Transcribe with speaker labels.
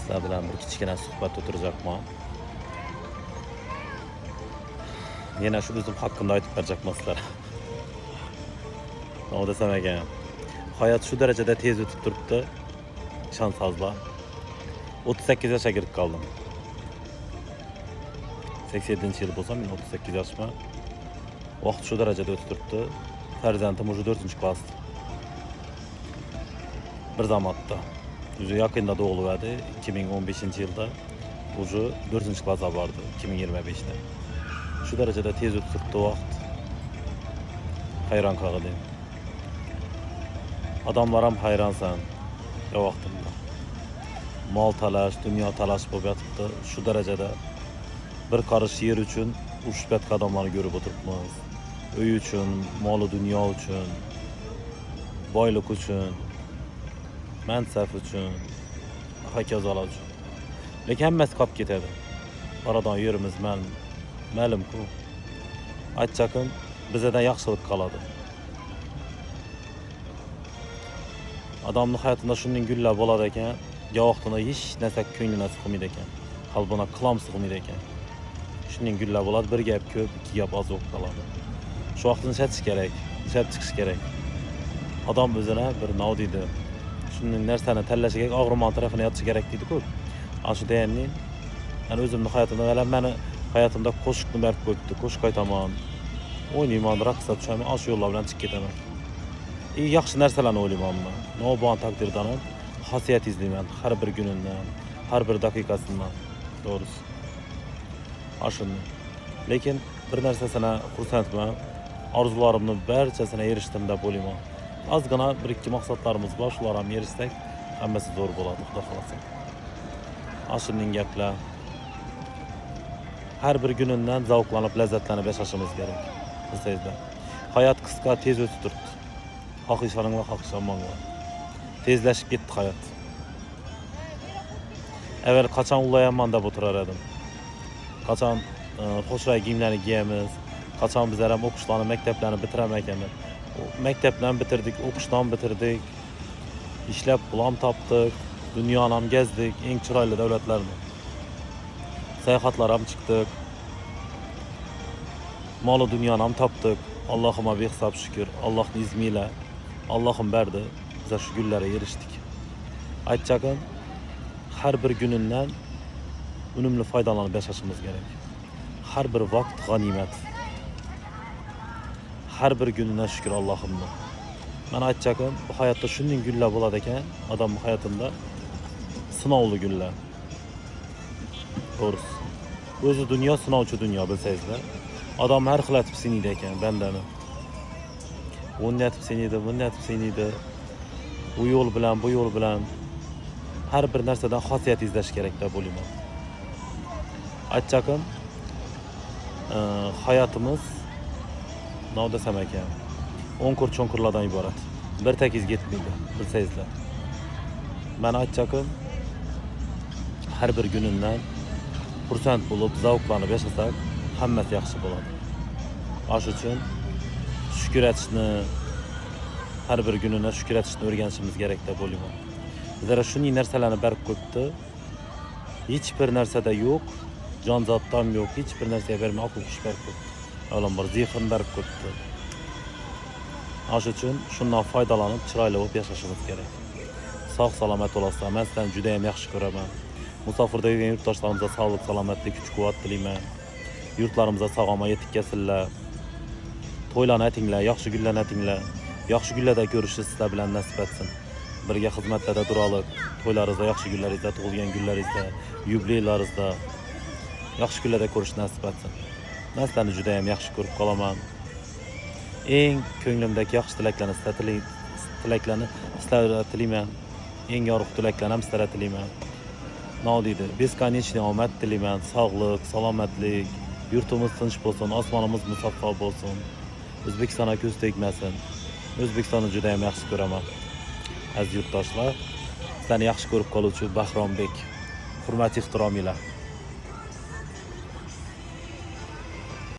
Speaker 1: Sizlar bilan bir kichkina suhbat o'tirajaqman. Yana shu o'zim haqimda aytib berajaqman sizlarga. Nima desam ekan? Hayot shu darajada tez o'tib turibdi. Ishonsangizlar. 38 yoshga kirib qoldim. 87-yil bo'lsa, men 38 yoshman. Vaqt shu darajada o'tib turibdi. Farzandim уже 4-klassda. Bir zamonda. Уже yaqinda tug'ildi. 2015-yilda уже 4-klassga bordi. 2025'da. Shu darajada tez o'tib turibdi vaqt. Hayron qoldim. Adamlar ham hayronsan. Ya vaqtimda. Mol talash, dunyo talash bo'lib yotibdi. Shu darajada bir qarish yer uchun ushbat qadamlarni ko'rib o'tiribmiz. Uy uchun, mol dunyo uchun, boylik uchun, mansab uchun, hokazolar uchun. Lekin hammasi qolib ketadi. Oradan yerimiz ma'lum-ku. Aytchaqim, bizdan yaxshilik qoladi. Adamning hayotida shunday gullar bo'ladi ekan, ya vaqtida hech narsa ko'nglini siqmaydi ekan, qalbini qilam siqmaydi ekan. Shunday gullar bo'ladi, bir gap ko'p, ikki gap oz bo'lib qoladi. Shu vaqtni ishlatish kerak, ishlab chiqish kerak. Odam o'zini bir nima deydi, shunday narsani tanlashiga og'riman tarafini yotish kerak deydi-ku. Ana shu deganning, men o'zimni hayotimda va meni hayotimda qo'shiqni berib qo'yibdi, qo'shiq aytaman, o'ynayman, raqsga tushaman, ana shu yo'llar bilan chiqib ketaman. Yaxshi narsalarni o'ylayman men. Nobon taqdirdan xosiyat izlayman har bir kunimdan, har bir daqiqasidan. To'g'risi. Ashuni. Lekin bir narsasini xursandman. Orzularimning barchasini erishdim deb o'ylayman. Ozgina bir ikki maqsadlarimiz bor, shular ham erishsak, hammasi zo'r bo'ladi, xudo xolasa. Ashuning gaplar. Har bir kunundan zavqlanib, lazzatlanib yashashimiz kerak. Bilsangizlar. Hayot qisqa, tez o'tib turibdi. Xohishinglar, xohishamanglar. Tezlashib ketdi hayot. Evvel qachon ulayman deb o'tirar edim. Qachon xo'shroq kiyimlarni kiyamiz, qachon bizlar ham o'qishlarni, maktablarni bitiraman ekanmiz. Maktablarni bitirdik, o'qishlarni bitirdik. Ishlab pul ham topdik, dunyoni ham gezdik, eng chiroyli davlatlarni. Sayohatlar ham chiqdik. Mol dunyoni ham topdik. Allohimga behisob shukr. Allohning izmi bilan Allohim berdi. Biz shu kunlarga erishdik. Aytchaqim, har bir kunundan unumli foydalanib yashashimiz kerak. Har bir vaqt g'animat. Har bir kunundan shukr Allohimga. Men aytchaqim, bu hayotda shunday kunlar bo'ladi ekan, odam hayotida sinovli kunlar. To'g'risi. O'zi dunyo sinovchi dunyo bilsangizlar. Odam har xil atib siniydi ekan bandani. O'nni atib siniydi, bunni atib siniydi. Bu yo'l bilan, bu yo'l bilan har bir narsadan xosiyat izlash kerak deb o'ylayman. Aytchaqim, hayotimiz nima desam ekan, o'nkur-cho'nkurlardan iborat. Bir takiz ketmaydi, bilsangizlar. Men aytchaqim, har bir kunundan xursand bo'lib, zavqlanib yashasak, hammasi yaxshi bo'ladi. Shuning uchun shukr etishni, har bir kunini shukr etishni o'rganishimiz kerak deb o'ylayman. Bizlar shunday narsalarni berib qo'yibdi. Hech bir narsada yo'q, jonzotdan yo'q, hech bir narsaga bermay aql kuch berib qo'yibdi. Avvalambor zehn berib qo'yibdi. Shuning uchun shundan foydalanib, chiroyli bo'lib yashashimiz kerak. Sog' salomat bo'lasizlar. Men sizlarni juda ham yaxshi ko'raman. Musofirda yurgan yurtdoshlarimizga sog'lik, salomatlik, kuch-quvvat tilayman. Yurtlarimizga sog'oma yetib kelsinlar. To'ylarni aytinglar, yaxshi kunlarni aytinglar. Yaxshi kunlarda ko'rishni sizlar bilan nasib etsin. Birga xizmatlarda turalik, to'ylaringizda, yaxshi kunlaringizda, tug'ilgan kunlaringizda, yubileylaringizda yaxshi kunlarda ko'rishni nasib etsin. Men sizlarni juda ham yaxshi ko'rib qolaman. Eng ko'nglimdagi yaxshi tilaklarni sizlarga tilayman. Eng yorug' tilaklarni ham sizlarga tilayman. Nima deydi? Beskonichniy omad tilayman, sog'lik, salomatlik, yurtimiz tinch bo'lsin, osmonimiz musaffo bo'lsin. O'zbekistonga ko'z tegmasin. O'zbekistonni juda ham yaxshi ko'raman. Aziz yurtdoshlar, sizlarni yaxshi ko'rib qoluvchi Bahrombek. Hurmat-ehtirominglar.